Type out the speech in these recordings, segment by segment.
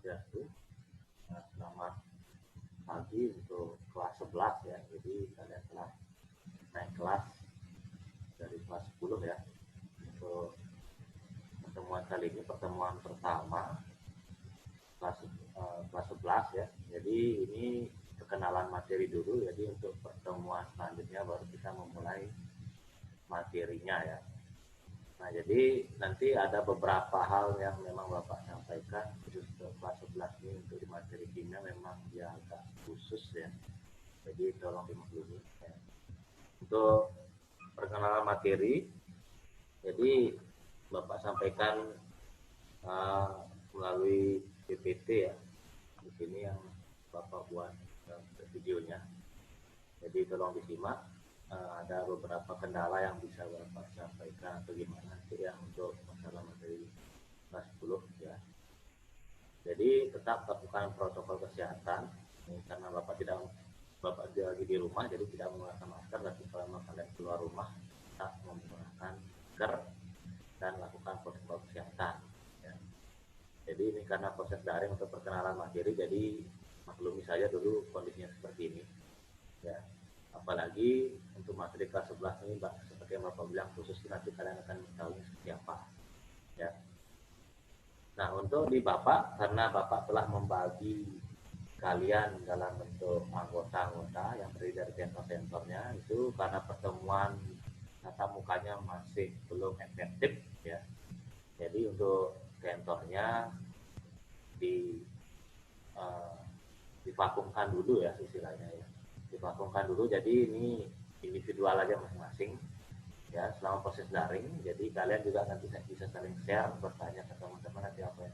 Swastiastu. Selamat pagi untuk kelas 11 ya. Jadi kalian telah naik kelas dari kelas 10 ya. Untuk pertemuan kali ini pertemuan pertama kelas 11 ya. Jadi ini perkenalan materi dulu. Jadi untuk pertemuan selanjutnya baru kita memulai materinya ya. Nah, jadi nanti ada beberapa hal yang memang Bapak sampaikan khusus untuk kelas 11 ini untuk di materi kimia memang dia agak khusus ya. Jadi tolong dimaklumi ya. Untuk perkenalan materi, jadi Bapak sampaikan melalui PPT ya. Di sini yang Bapak buat videonya. Jadi tolong disimak. Ada beberapa kendala yang bisa Bapak sampaikan atau gimana sih ya untuk masalah materi kelas 10 ya. Jadi tetap lakukan protokol kesehatan karena Bapak lagi di rumah, jadi tidak menggunakan masker. Tapi kalau kalian keluar rumah tetap menggunakan masker dan lakukan protokol kesehatan ya. Jadi ini karena proses daring untuk perkenalan materi, jadi maklumi saja dulu kondisinya seperti ini ya. Apalagi untuk materi kelas 11 ini seperti yang Bapak bilang khusus, nanti kalian akan mengetahui seperti apa ya. Nah, untuk di Bapak, karena Bapak telah membagi kalian dalam bentuk anggota-anggota yang terdiri dari tentor-tentornya, itu karena pertemuan tatap mukanya masih belum efektif ya. Jadi untuk tentornya divakumkan dulu ya istilahnya ya. Divakumkan dulu, jadi ini individual aja masing-masing ya selama proses daring. Jadi kalian juga nanti bisa saling share, bertanya ke teman-teman nanti apa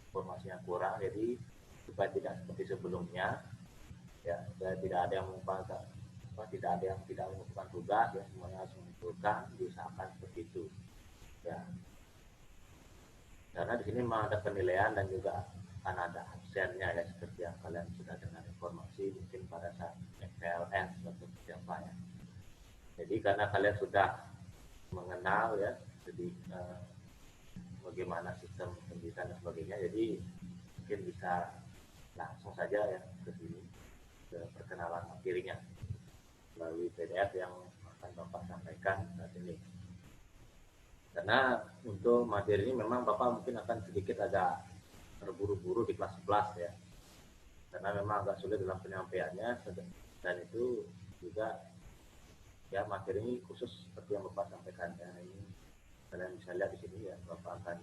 informasi yang kurang, jadi supaya tidak seperti sebelumnya ya, tidak ada yang tidak ada yang tidak mengumpulkan tugas ya, semuanya harus mengumpulkan, diusahakan seperti itu ya. Karena di sini memang ada penilaian dan juga akan ada absennya ya, seperti yang kalian sudah dengar informasi mungkin pada saat PLN atau siapa ya. Jadi karena kalian sudah mengenal ya, jadi bagaimana sistem pendidikan dan sebagainya, jadi mungkin bisa langsung saja ya ke sini, ke perkenalan materinya melalui PDF yang akan Bapak sampaikan saat ini. Karena untuk materi ini memang Bapak mungkin akan sedikit agak terburu-buru di kelas 11 ya, karena memang agak sulit dalam penyampaiannya, dan itu juga ya materi ini khusus seperti yang Bapak sampaikan ya. Ini kalian bisa lihat di sini ya, Bapak akan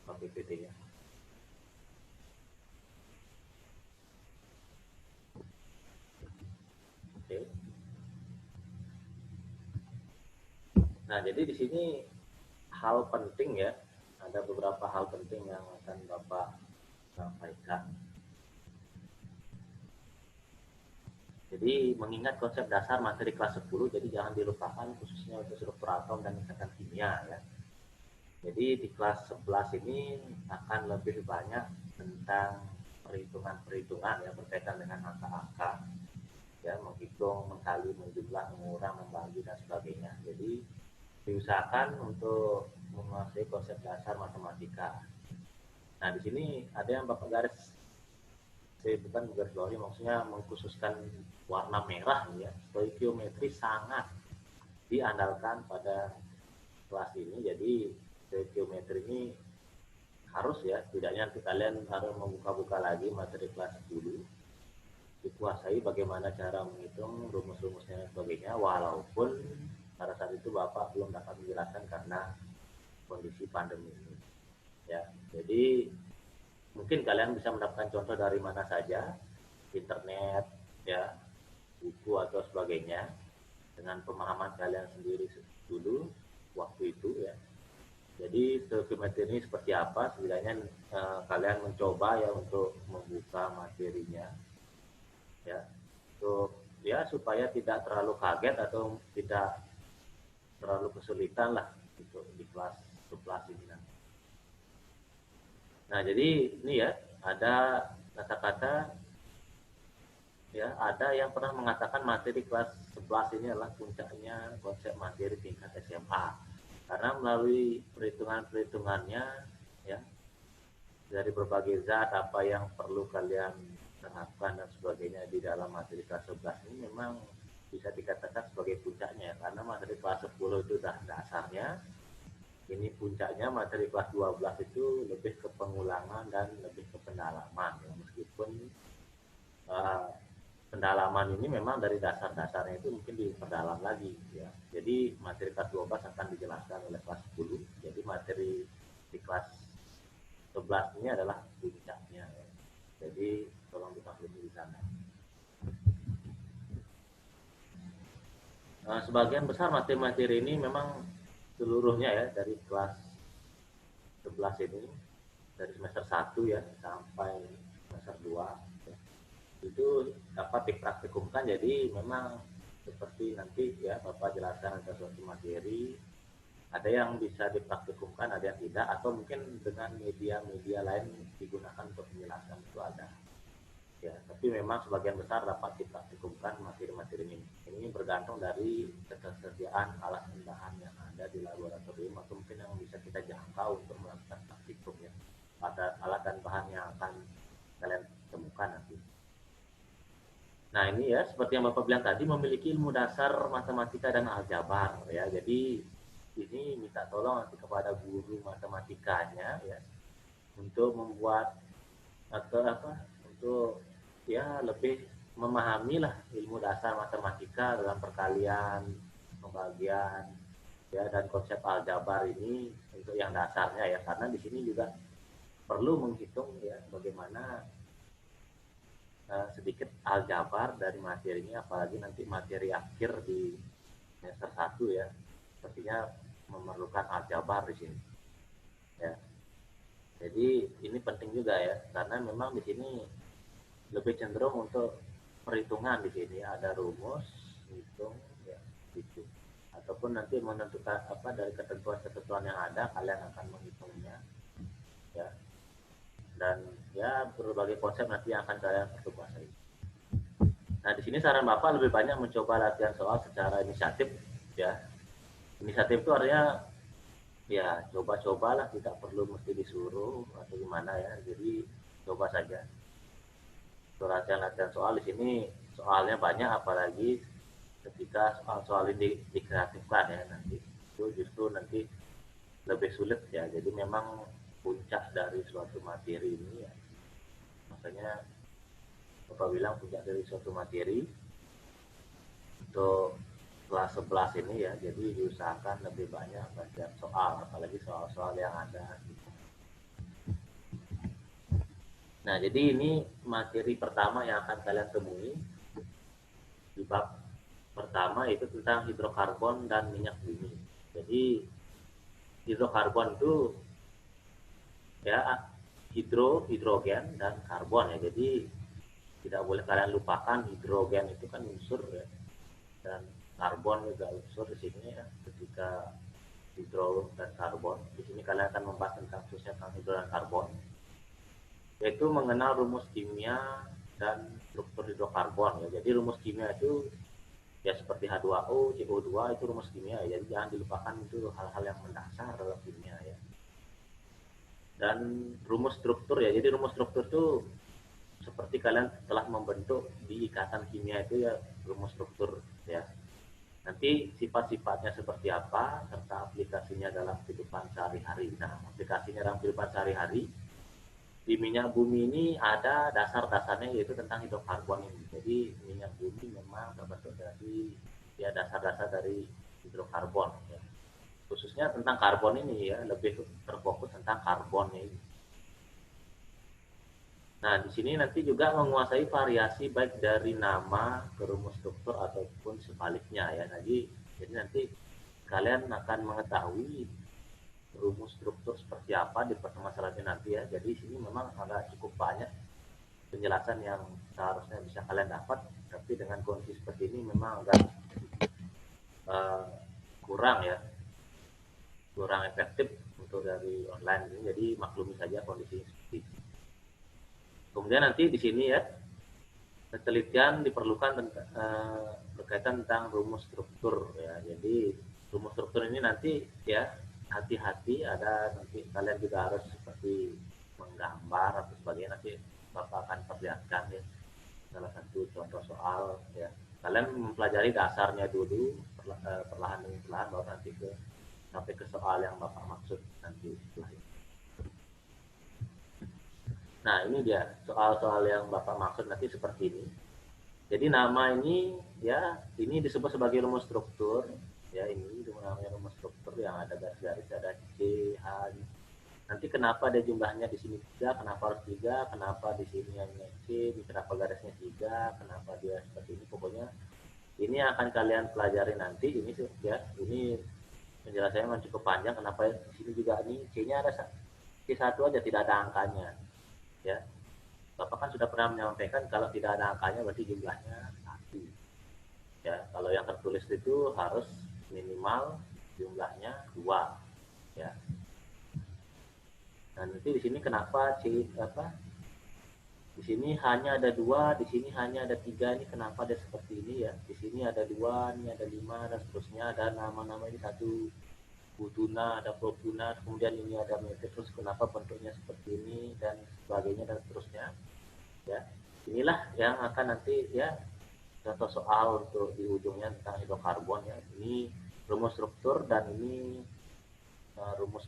pakai PPT-nya. Oke. Nah, jadi di sini hal penting ya, ada beberapa hal penting yang akan Bapak sampaikan. Jadi mengingat konsep dasar materi kelas 10, jadi jangan dilupakan khususnya untuk struktur atom dan ikatan kimia ya. Jadi di kelas 11 ini akan lebih banyak tentang perhitungan-perhitungan ya, berkaitan dengan angka-angka ya, menghitung, mengkali, menjumlah, mengurang, membagi dan sebagainya. Jadi diusahakan untuk menguasai konsep dasar matematika. Nah, di sini ada yang Bapak garis, saya bukan garis bawahnya, maksudnya mengkhususkan warna merah ya. Stoikiometri sangat diandalkan pada kelas ini. Jadi stoikiometri ini harus ya, tidaknya nanti kalian harus membuka-buka lagi materi kelas 10, dikuasai bagaimana cara menghitung, rumus-rumusnya dan sebagainya, walaupun pada saat itu Bapak belum dapat menjelaskan karena kondisi pandemi ini ya. Jadi mungkin kalian bisa mendapatkan contoh dari mana saja, internet ya, buku atau sebagainya, dengan pemahaman kalian sendiri dulu waktu itu ya. Jadi stoikiometri ini seperti apa, setidaknya kalian mencoba ya untuk membuka materinya ya, untuk ya supaya tidak terlalu kaget atau tidak terlalu kesulitan lah gitu di kelas 11 ini nanti. Nah, jadi ini ya, ada kata-kata ya, ada yang pernah mengatakan materi kelas 11 ini adalah puncaknya konsep materi tingkat SMA, karena melalui perhitungan-perhitungannya ya, dari berbagai zat apa yang perlu kalian terapkan dan sebagainya di dalam materi kelas 11 ini memang bisa dikatakan sebagai puncaknya, karena materi kelas 10 itu dah dasarnya, ini puncaknya materi kelas 12 itu lebih ke pengulangan dan lebih ke pendalaman ya. Meskipun uh, pendalaman ini memang dari dasar-dasarnya itu mungkin diperdalam lagi ya. Jadi materi kelas 12 akan dijelaskan oleh kelas 10. Jadi materi di kelas 11 ini adalah puncaknya ya. Jadi tolong dimaklumi di sana. Sebagian besar materi-materi ini memang seluruhnya ya dari kelas 11 ini, dari semester 1 ya sampai semester 2 ya, itu dapat dipraktikumkan. Jadi memang seperti nanti ya Bapak jelaskan ada suatu materi, ada yang bisa dipraktikumkan, ada yang tidak, atau mungkin dengan media-media lain digunakan untuk menjelaskan itu ada. Ya, tapi memang sebagian besar dapat dipraktikumkan materi-materi ini. Ini bergantung dari ketersediaan alat bahan yang ada di laboratorium atau mungkin yang bisa kita jangkau untuk melakukan praktikum ya. Pada alat dan bahan yang akan kalian temukan nanti. Nah ini ya seperti yang Bapak bilang tadi, memiliki ilmu dasar matematika dan aljabar ya. Jadi ini minta tolong nanti kepada guru matematikanya ya untuk membuat atau apa untuk ya lebih memahami lah ilmu dasar matematika dalam perkalian, pembagian ya, dan konsep aljabar ini untuk yang dasarnya ya, karena di sini juga perlu menghitung ya bagaimana sedikit aljabar dari materinya, apalagi nanti materi akhir di semester 1 ya, sepertinya memerlukan aljabar di sini ya. Jadi ini penting juga ya, karena memang di sini lebih cenderung untuk perhitungan. Di sini ada rumus, hitung ya, hitung. Ataupun nanti menentukan apa dari ketentuan-ketentuan yang ada, kalian akan menghitungnya ya. Dan ya berbagai konsep nanti yang akan kalian kuasai. Nah, di sini saran Bapak lebih banyak mencoba latihan soal secara inisiatif ya. Inisiatif itu artinya ya coba-cobalah, tidak perlu mesti disuruh atau gimana ya. Jadi coba saja. Latihan-latihan soal di sini soalnya banyak, apalagi ketika soal-soal ini dikreatifkan ya, nanti itu justru nanti lebih sulit ya. Jadi memang puncak dari suatu materi ini ya, makanya Bapak bilang puncak dari suatu materi untuk kelas 11 ini ya. Jadi diusahakan lebih banyak belajar soal, apalagi soal-soal yang ada. Nah, jadi ini materi pertama yang akan kalian temui di bab pertama, itu tentang hidrokarbon dan minyak bumi. Jadi hidrokarbon itu ya hidrogen dan karbon ya. Jadi tidak boleh kalian lupakan, hidrogen itu kan unsur ya, dan karbon juga unsur di sini ya. Ketika hidro dan karbon, di sini kalian akan membahas tentang khususnya tentang hidro dan karbon, yaitu mengenal rumus kimia dan struktur hidrokarbon ya. Jadi rumus kimia itu ya seperti H2O, CO2 itu rumus kimia ya. Jadi jangan dilupakan, itu hal-hal yang mendasar dalam kimia ya. Dan rumus struktur ya. Jadi rumus struktur itu seperti kalian telah membentuk di ikatan kimia itu ya, rumus struktur ya. Nanti sifat-sifatnya seperti apa serta aplikasinya dalam kehidupan sehari-hari. Nah, aplikasinya dalam kehidupan sehari-hari di minyak bumi ini ada dasar-dasarnya, yaitu tentang hidrokarbon ini. Jadi minyak bumi memang terbentuk dari ya dasar-dasar dari hidrokarbon ya. Khususnya tentang karbon ini ya, lebih terfokus tentang karbon ini. Nah, di sini nanti juga menguasai variasi baik dari nama ke rumus struktur ataupun sebaliknya ya. Jadi nanti kalian akan mengetahui rumus struktur seperti apa di pertemuan selanjutnya nanti ya. Jadi di sini memang agak cukup banyak penjelasan yang seharusnya bisa kalian dapat, tapi dengan kondisi seperti ini memang agak kurang ya, kurang efektif untuk dari online ini. Jadi maklumi saja kondisi seperti ini. Kemudian nanti di sini ya, penelitian diperlukan berkaitan tentang rumus struktur ya. Jadi rumus struktur ini nanti ya hati-hati, ada nanti kalian juga harus seperti gambar atau sebagainya, nanti Bapak akan perlihatkan ya salah satu contoh soal ya. Kalian mempelajari dasarnya dulu perlahan demi perlahan, baru nanti sampai ke soal yang Bapak maksud nanti setelah itu. Nah, ini dia soal-soal yang Bapak maksud nanti seperti ini. Jadi nama ini ya, ini disebut sebagai rumus struktur. Ya, ini namanya rumus struktur yang ada garis-garis, ada C, H. Nanti kenapa ada jumlahnya di sini 3, kenapa harus 3, kenapa di sini hanya C, kenapa garisnya 3, kenapa dia seperti ini. Pokoknya ini akan kalian pelajari nanti. Ini ya, ini penjelasannya cukup panjang. Kenapa di sini juga ini C-nya ada C1 aja, tidak ada angkanya. Ya, Bapak kan sudah pernah menyampaikan kalau tidak ada angkanya berarti jumlahnya 1. Ya, kalau yang tertulis itu harus minimal jumlahnya 2. Ya. Nah, nanti di sini kenapa di sini hanya ada 2, di sini hanya ada 3, ini kenapa ada seperti ini ya? Di sini ada 2, ini ada 5 dan seterusnya, ada nama-nama ini satu Buduna, ada Probuna, kemudian ini ada meter, terus kenapa bentuknya seperti ini dan sebagainya dan seterusnya. Ya, inilah yang akan nanti ya contoh soal untuk di ujungnya tentang hidrokarbon ya. Ini rumus struktur dan ini rumus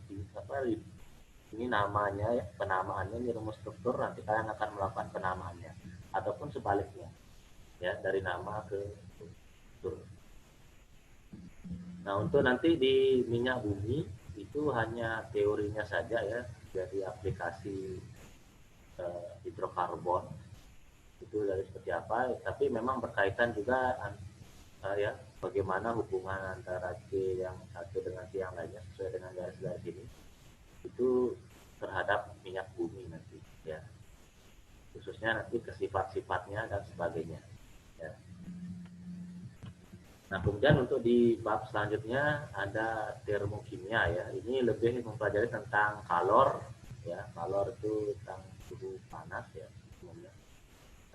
ini namanya ya, penamaannya ini rumus struktur, nanti kalian akan melakukan penamaannya ataupun sebaliknya ya, dari nama ke struktur. Nah, untuk nanti di minyak bumi itu hanya teorinya saja ya, jadi aplikasi hidrokarbon itu dari seperti apa, tapi memang berkaitan juga ya bagaimana hubungan antara C yang satu dengan C yang lainnya sesuai dengan garis-garis ini itu terhadap minyak bumi nanti ya, khususnya nanti ke sifat-sifatnya dan sebagainya ya. Nah, kemudian untuk di bab selanjutnya ada termokimia ya, ini lebih mempelajari tentang kalor ya. Kalor itu tentang suhu panas ya semuanya.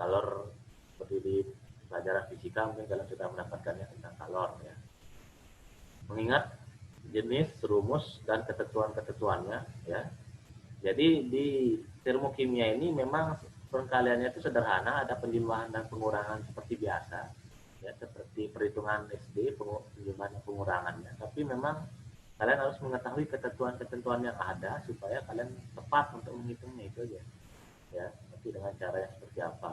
Kalor seperti di pelajaran fisika mungkin kalian sudah mendapatkannya tentang kalor ya. Mengingat jenis, rumus, dan ketentuan-ketentuannya ya. Jadi di termokimia ini memang pengkaliannya itu sederhana, ada penjumlahan dan pengurangan seperti biasa ya, seperti perhitungan SD, penjumlahan dan pengurangannya. Tapi memang kalian harus mengetahui ketentuan-ketentuan yang ada supaya kalian tepat untuk menghitungnya itu aja ya. Tapi dengan cara yang seperti apa.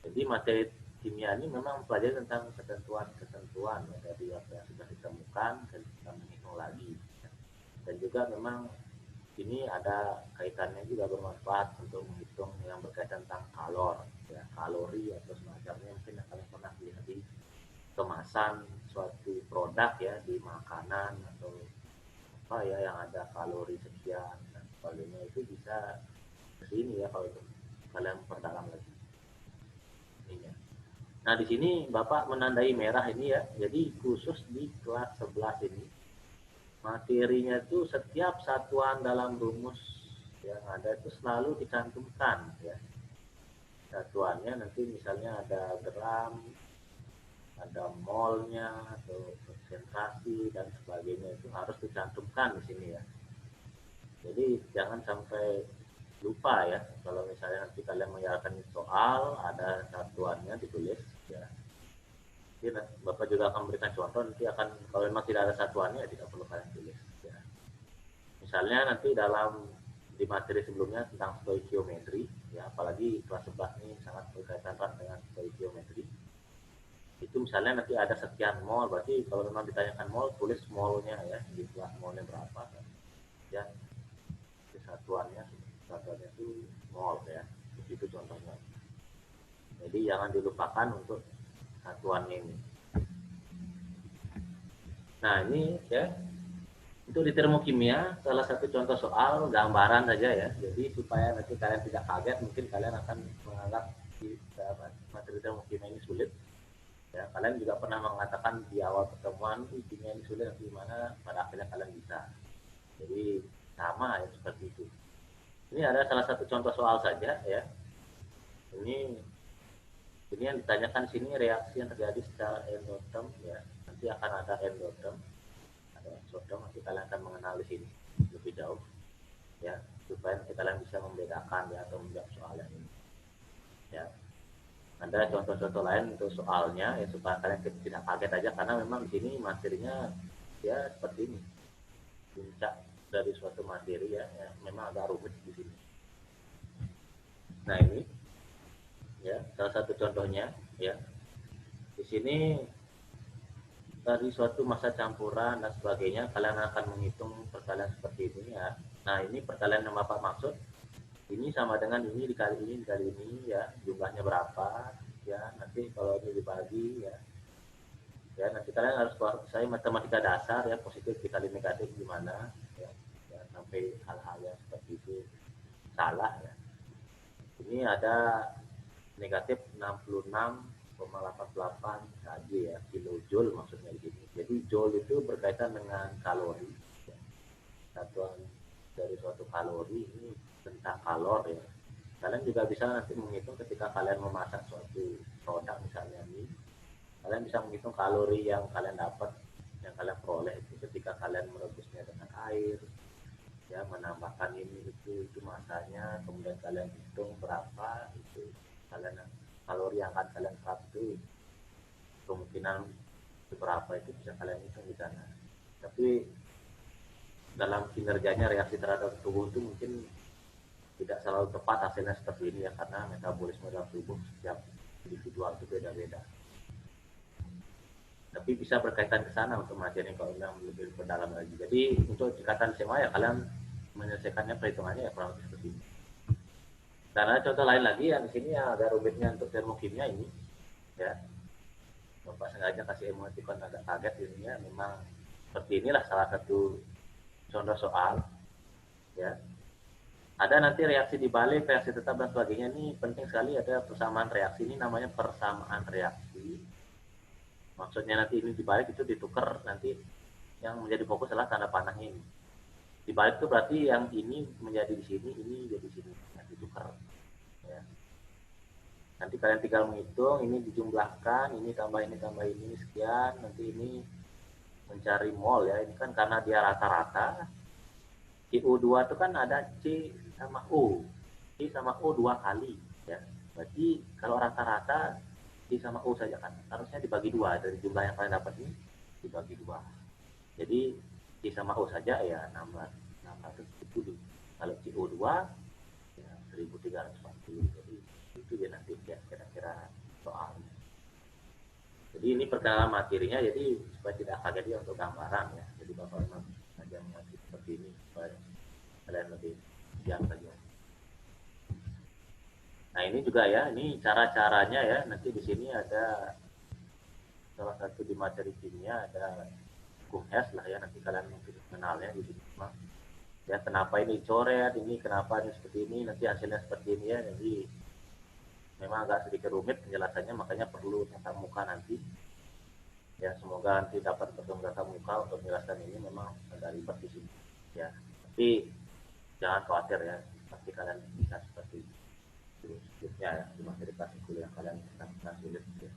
Jadi materi kimia ini memang mempelajari tentang ketentuan-ketentuan ya, dari apa yang sudah ditemukan dan kita menghitung lagi ya. Dan juga memang ini ada kaitannya juga bermanfaat untuk menghitung yang berkaitan tentang kalor ya, kalori atau semacamnya. Mungkin kalian pernah lihat di kemasan suatu produk ya, di makanan atau apa ya yang ada kalori sekian dan sebagainya, itu bisa kesini ya kalau itu kalian perdalam lagi ininya. Nah, di sini Bapak menandai merah ini ya, jadi khusus di kelas 11 ini materinya itu setiap satuan dalam rumus yang ada itu selalu dicantumkan ya. Satuannya nanti misalnya ada gram, ada molnya atau konsentrasi dan sebagainya, itu harus dicantumkan di sini ya. Jadi jangan sampai lupa ya, kalau misalnya nanti kalian mengerjakan soal ada satuannya ditulis ya. Jadi Bapak juga akan memberikan contoh, nanti akan kalau memang tidak ada satuannya ya tidak perlu kalian tulis ya. Misalnya nanti dalam di materi sebelumnya tentang stoikiometri ya, apalagi kelas 11 ini sangat berkaitan dengan stoikiometri. Itu misalnya nanti ada sekian mol, berarti kalau memang ditanyakan mol, tulis molnya ya, jumlah molnya berapa ya. Satuannya itu mol ya, itu contohnya. Jadi jangan dilupakan untuk satuannya ini. Nah, ini ya untuk di termokimia salah satu contoh soal gambaran saja ya. Jadi supaya nanti kalian tidak kaget, mungkin kalian akan menganggap materi termokimia ini sulit. Ya, kalian juga pernah mengatakan di awal pertemuan kimia ini sulit, gimana pada akhirnya kalian bisa. Jadi sama ya seperti itu. Ini ada salah satu contoh soal saja ya. Ini yang ditanyakan sini reaksi yang terjadi secara endoterm ya. Nanti akan ada endoterm, ada exoterm, nanti kalian akan mengenal di sini lebih jauh ya, supaya nanti kalian bisa ya atau menjawab soal yang ini. Ya. Ada contoh-contoh lain untuk soalnya ya supaya kalian tidak kaget aja karena memang di sini materinya ya seperti ini. Puncak dari suatu materi ya, ya memang agak rumit di sini. Nah, ini ya salah satu contohnya ya. Di sini dari suatu massa campuran dan sebagainya kalian akan menghitung perkalian seperti ini ya. Nah, ini perkalian yang Bapak maksud ini sama dengan ini dikali ini ya, jumlahnya berapa ya, nanti kalau ini dibagi ya nanti kalian harus saya matematika dasar ya, positif dikali negatif gimana ya, ya sampai hal-hal yang seperti itu salah ya. Ini ada negatif 66,88 kJ ya, kilojoule maksudnya di sini. Jadi joule itu berkaitan dengan kalori ya. Satuan dari suatu kalori ini tentang kalor ya. Kalian juga bisa nanti menghitung ketika kalian memasak suatu produk misalnya ini, kalian bisa menghitung kalori yang kalian dapat, yang kalian peroleh itu ketika kalian merebusnya dengan air ya, menambahkan ini itu masanya, kemudian kalian hitung berapa itu kalian kalori yang akan kalian serap itu, kemungkinan berapa itu bisa kalian hitung di sana. Tapi dalam kinerjanya reaksi terhadap tubuh itu mungkin tidak selalu tepat hasilnya seperti ini ya, karena metabolisme dalam tubuh setiap individual itu beda-beda. Tapi bisa berkaitan ke sana untuk materi kalau yang lebih mendalam lagi. Jadi untuk tingkatan SMA ya kalian menyelesaikannya perhitungannya ya kurang lebih seperti ini. Dan ada contoh lain lagi yang di sini yang agak rumitnya untuk termokimia ini ya. Bapak sengaja kasih emoticon agak kaget ini ya, memang seperti inilah salah satu contoh soal ya. Ada nanti reaksi dibalik, reaksi tetap dan sebagainya. Ini penting sekali, ada persamaan reaksi, ini namanya persamaan reaksi. Maksudnya nanti ini dibalik itu ditukar, nanti yang menjadi fokus adalah tanda panah ini. Dibalik itu berarti yang ini menjadi di sini, ini jadi di sini, nanti ditukar. Ya. Nanti kalian tinggal menghitung, ini dijumlahkan, ini tambah ini sekian, nanti ini mencari mol ya. Ini kan karena dia rata-rata. CO2 itu kan ada C sama O. C sama O 2 kali ya. Berarti kalau rata-rata C sama O saja kan harusnya dibagi 2 dari jumlah yang kalian dapat ini dibagi 2. Jadi C sama O saja ya 670. Kalau CO2 ya 1340. Jadi itu dia nanti ya kira-kira soalnya. Jadi ini perkenalan materinya, jadi supaya tidak kaget dia untuk gambaran ya. Jadi Bapak memang ajar mengerti seperti ini supaya kalian lebih siap saja. Nah ini juga ya, ini cara-caranya ya. Nanti di sini ada salah satu di materi kimia ada hukum Hess lah ya. Nanti kalian mungkin kenalnya di sini. Ya kenapa ini coret, ini kenapa ini seperti ini, nanti hasilnya seperti ini ya. Jadi memang agak sedikit rumit penjelasannya, makanya perlu tatap muka nanti. Ya semoga nanti dapat bertemu tatap muka untuk menjelaskan ini, memang agak ribet di sini. Ya, tapi jangan khawatir ya, pasti kalian bisa seperti itu sebelumnya ya, di materi kelas kuliah kalian akan sulit. Ya.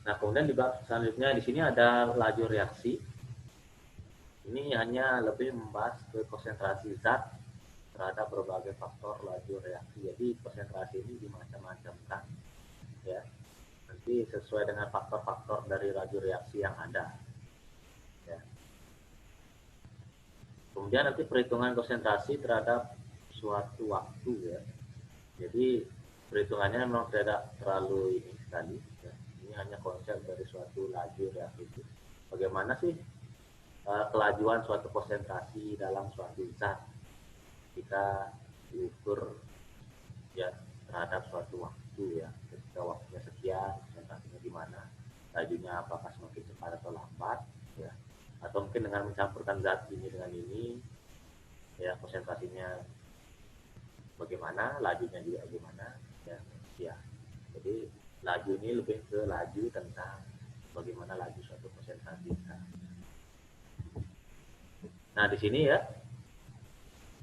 Nah kemudian di bab selanjutnya di sini ada laju reaksi. Ini hanya lebih membahas ke konsentrasi zat terhadap berbagai faktor laju reaksi. Jadi konsentrasi ini dimacam-macamkan ya. Nanti sesuai dengan faktor-faktor dari laju reaksi yang ada. Ya. Kemudian nanti perhitungan konsentrasi terhadap suatu waktu ya. Jadi perhitungannya memang tidak terlalu ini sekali. Ya. Ini hanya konsep dari suatu laju reaksi itu. Bagaimana sih kelajuan suatu konsentrasi dalam suatu zat jika diukur ya terhadap suatu waktu ya, ketika waktunya sekian konsentrasinya gimana, lajunya apakah semakin cepat atau lambat ya, atau mungkin dengan mencampurkan zat ini dengan ini ya konsentrasinya bagaimana, lajunya juga bagaimana ya. Jadi laju ini lebih ke laju tentang bagaimana laju suatu konsentrasi. Nah di sini ya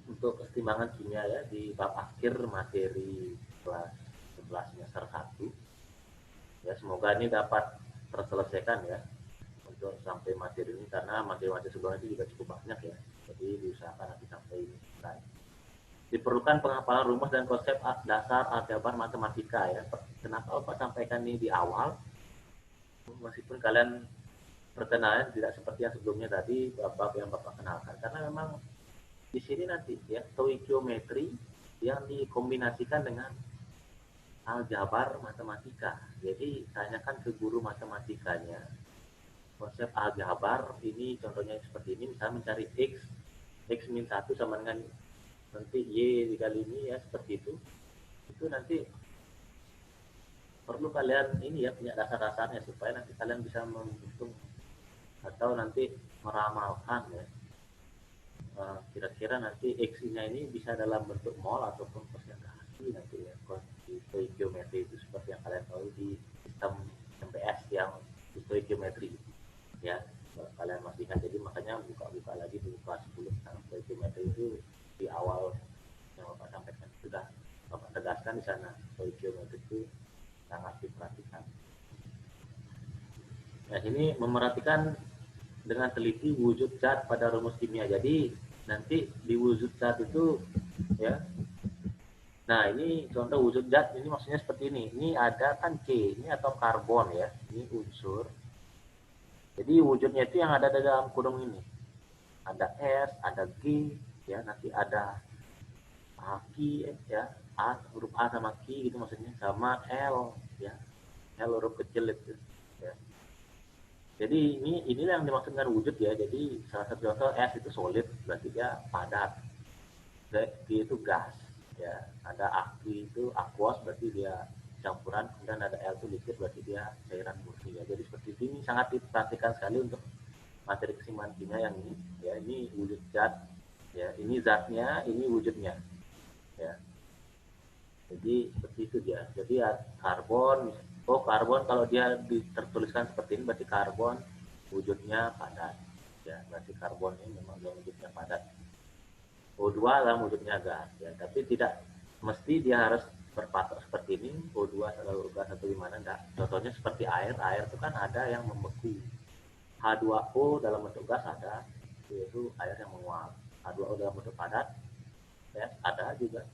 untuk kesetimbangan kimia ya di bab akhir materi kelas 11 semester 1 ya, semoga ini dapat terselesaikan ya untuk sampai materi ini, karena materi-materi sebelumnya itu juga cukup banyak ya, jadi diusahakan nanti sampai ini selesai. Diperlukan penghafalan rumus dan konsep dasar aljabar matematika ya. Kenapa Bapak sampaikan ini di awal? Meskipun kalian perkenalan tidak seperti yang sebelumnya tadi Bapak yang Bapak kenalkan, karena memang di sini nanti ya stoikiometri yang dikombinasikan dengan aljabar matematika. Jadi tanyakan ke guru matematikanya konsep aljabar ini, contohnya seperti ini, misalnya mencari x min 1 sama dengan nanti y dikali ini ya, seperti itu nanti perlu kalian ini ya punya dasar-dasarnya supaya nanti kalian bisa menghitung atau nanti meramalkan ya kira-kira nanti x-nya ini bisa dalam bentuk mol ataupun persentase nanti ya stoikiometri itu seperti yang kalian tahu di sistem MPS yang stoikiometri ya. Kalau kalian masih ingat, jadi makanya buka-buka lagi di kelas 10 tentang stoikiometri itu di awal yang Bapak sampaikan sudah Bapak tegaskan di sana stoikiometri itu sangat diperhatikan. Nah ini memerhatikan dengan teliti wujud zat pada rumus kimia. Jadi nanti di wujud zat itu ya. Nah ini contoh wujud zat ini maksudnya seperti ini. Ini ada kan C, ini atom karbon ya. Ini unsur. Jadi wujudnya itu yang ada di dalam kurung ini. Ada S, ada G, ya nanti ada Q ya, A huruf A sama Q gitu maksudnya, sama L ya. L huruf kecil itu ya. Jadi inilah yang dimaksud dengan wujud ya. Jadi salah satu contoh S itu solid, berarti dia padat. G itu gas, ya. Ada aqui itu aquos, berarti dia campuran. Kemudian ada L itu liquid, berarti dia cairan murni ya. Jadi seperti ini sangat diperhatikan sekali untuk materi keseimbangan kimia yang ini. Ya ini wujud zat, ya ini zatnya, ini wujudnya, ya. Jadi seperti itu dia. Jadi ya, karbon. Oh karbon kalau dia tertuliskan seperti ini berarti karbon wujudnya padat. Ya berarti karbon ini memang dia wujudnya padat. O2 adalah wujudnya gas. Ya tapi tidak mesti dia harus berpatok seperti ini. O2 selalu gas atau gimana enggak. Contohnya seperti air. Air itu kan ada yang membeku. H2O dalam bentuk gas ada, yaitu air yang menguap. H2O dalam bentuk padat ya ada juga.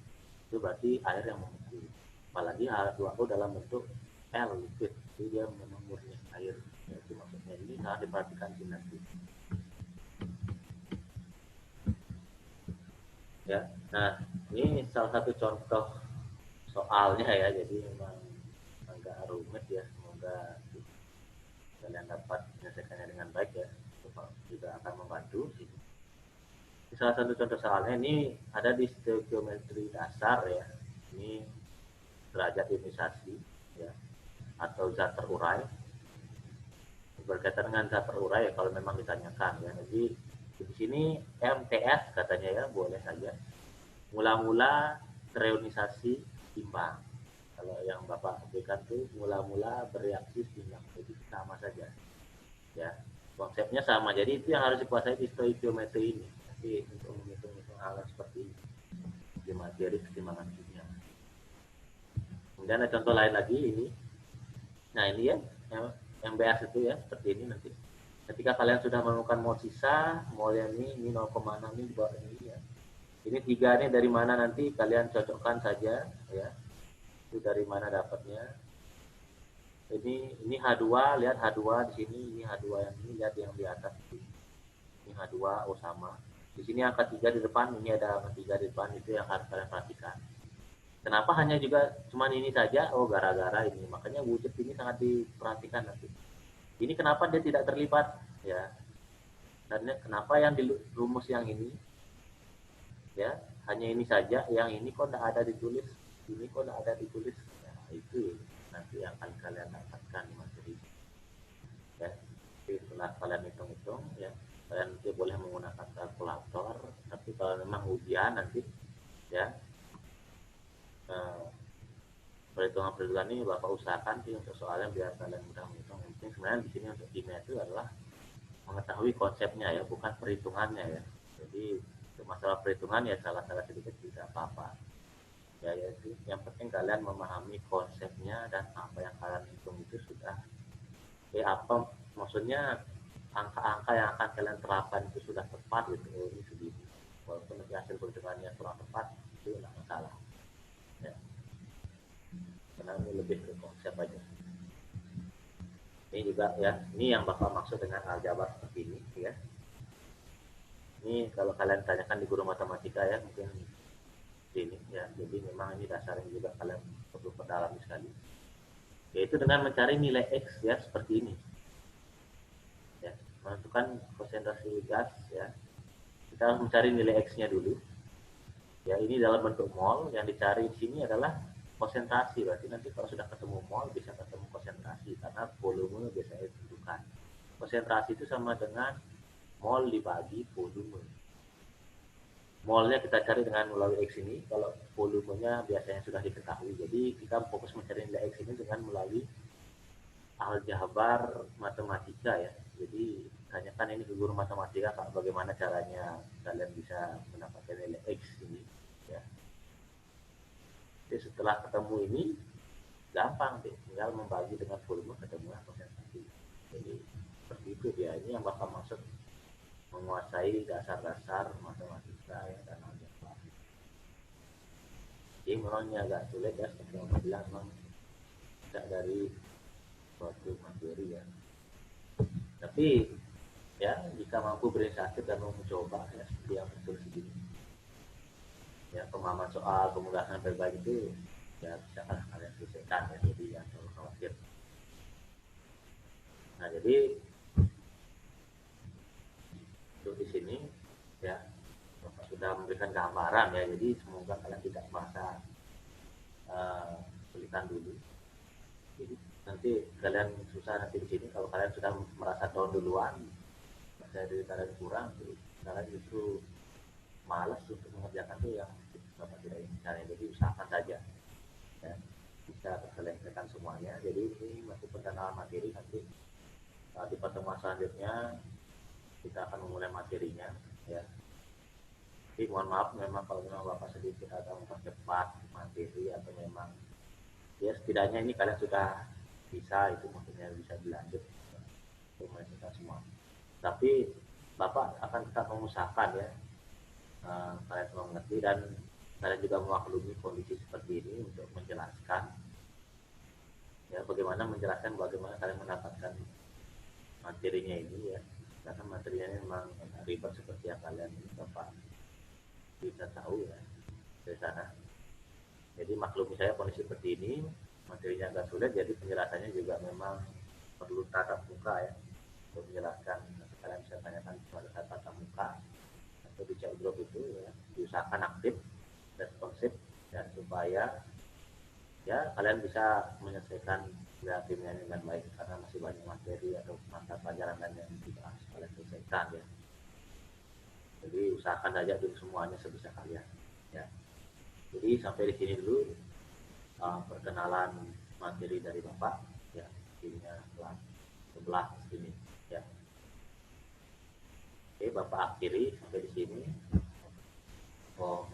Itu berarti air yang membeku. Apalagi H2O dalam bentuk L liquid, jadi dia memang murni air. Ya, itu maksudnya ini sangat diperhatikan sih nanti. Ya, nah ini salah satu contoh soalnya ya, jadi memang agak rumit ya. Semoga kalian dapat menyelesaikannya dengan baik ya. Juga akan membantu. Salah satu contoh soalnya ini ada di stoikiometri dasar ya. Ini derajat ionisasi ya, atau zat terurai. Berkaitan dengan zat terurai ya kalau memang ditanyakan ya. Jadi di sini MTS katanya ya, boleh saja. Mula-mula reionisasi timbang. Kalau yang Bapak berikan tuh mula-mula bereaksi timbang. Jadi sama saja. Ya, konsepnya sama. Jadi itu yang harus dikuasai di stoikiometri ini. Tapi untuk menghitung hal seperti ini di materi keseimbangan kimia. Kemudian ada contoh lain lagi ini. Nah ini ya, yang BS itu ya seperti ini nanti. Ketika kalian sudah menemukan mol sisa, mol yang ini 0,6 ini di bawah ini ya. Ini 3 ini dari mana nanti kalian cocokkan saja ya. Itu dari mana dapatnya. Ini H2, lihat H2 di sini, ini H2 yang ini, lihat yang di atas ini H2O sama. Di sini angka 3 di depan, ini ada angka 3 di depan, itu yang harus kalian perhatikan. Kenapa hanya juga cuman ini saja? Oh gara-gara ini. Makanya wujud ini sangat diperhatikan nanti. Ini kenapa dia tidak terlibat ya? Dan kenapa yang di rumus yang ini ya hanya ini saja, yang ini kok tidak ada ditulis, ini kok tidak ada ditulis. Ya, itu nanti yang akan kalian dapatkan di materi. Ya, setelah kalian hitung-hitung ya, kalian nanti boleh menggunakan kalkulator. Tapi kalau memang ujian nanti ya. Perhitungan-perhitungan ini Bapak usahakan sih untuk soalnya biar kalian mudah menghitung. Yang penting sebenarnya di sini untuk kimia itu adalah mengetahui konsepnya ya, bukan perhitungannya ya. Jadi untuk masalah perhitungan ya salah-salah sedikit tidak apa-apa. Ya, itu yang penting kalian memahami konsepnya dan apa yang kalian hitung itu sudah apa maksudnya angka-angka yang akan kalian terapkan itu sudah tepat gitu. Oh, ini segini. Walaupun nanti hasil perhitungannya kurang tepat, itu nggak masalah ya, karena ini lebih ke konsep aja. Ini juga ya, ini yang Bapak maksud dengan aljabar seperti ini ya. Ini kalau kalian tanyakan di guru matematika ya, mungkin ini ya, jadi memang ini dasarnya juga kalian perlu perdalami sekali, yaitu dengan mencari nilai X ya, seperti ini ya, menentukan konsentrasi gas ya, kita harus mencari nilai X nya dulu ya. Ini dalam bentuk mol, yang dicari di sini adalah konsentrasi, berarti nanti kalau sudah ketemu mol bisa ketemu konsentrasi, karena volume biasanya ditentukan. Konsentrasi itu sama dengan mol dibagi volume. Molnya kita cari dengan melalui X ini, kalau volumenya biasanya sudah diketahui. Jadi kita fokus mencari nilai X ini dengan melalui aljabar matematika ya. Jadi tanyakan ini ke guru matematika, Kak, bagaimana caranya kalian bisa mendapatkan nilai X ini ya. Jadi setelah ketemu ini gampang deh, tinggal membagi dengan volume ketemu konsentrasi. Jadi seperti itu dia. Ini yang Bapak maksud menguasai dasar-dasar matematika ya, dan aljabar. Jadi memang ini agak sulit ya, seperti yang Bapak bilang, memang tidak dari suatu materi ya. Tapi ya jika mampu berinisiatif dan mau mencoba ya, seperti yang tertulis di sini ya, pemahaman soal pemudahan berbagai itu ya bisa kalian selesaikan ya, jadi jangan terlalu khawatir. Nah jadi untuk di sini ya Bapak sudah memberikan gambaran ya, jadi semoga kalian tidak merasa kesulitan dulu. Jadi nanti kalian susah nanti di sini kalau kalian sudah merasa down duluan, saya dari kalian kurang, kalian justru malas untuk mengerjakan itu yang Bapak tidak inginkan. Jadi usahakan saja ya, bisa terselesaikan semuanya. Jadi ini masih perkenalan materi, nanti di pertemuan selanjutnya kita akan memulai materinya ya. Jadi mohon maaf memang kalau memang Bapak sedikit agak mempercepat materi, atau memang ya setidaknya ini kalian sudah bisa, itu maksudnya bisa dilanjut untuk menyelesaikan semua. Tapi Bapak akan tetap mengusahakan ya, kalian semua mengerti dan kalian juga memaklumi kondisi seperti ini untuk menjelaskan ya, bagaimana menjelaskan bagaimana kalian mendapatkan materinya ini ya, karena materinya memang ribet seperti yang kalian Bapak bisa tahu ya dari sana. Jadi maklumi saya kondisi seperti ini, materinya agak sulit, jadi penjelasannya juga memang perlu tatap muka ya, untuk menjelaskan. Nanti kalian bisa tanyakan pada saat tatap muka atau di chat group itu ya, diusahakan aktif, responsif ya, supaya ya kalian bisa menyelesaikan timnya dengan baik, karena masih banyak materi atau mata pelajaran dan yang juga harus kalian selesaikan ya. Jadi usahakan saja dulu semuanya sebisa kalian ya. Jadi sampai di sini dulu perkenalan materi dari Bapak ya, timnya sebelah sini ya. Oke, Bapak akhiri sampai di sini. Oh.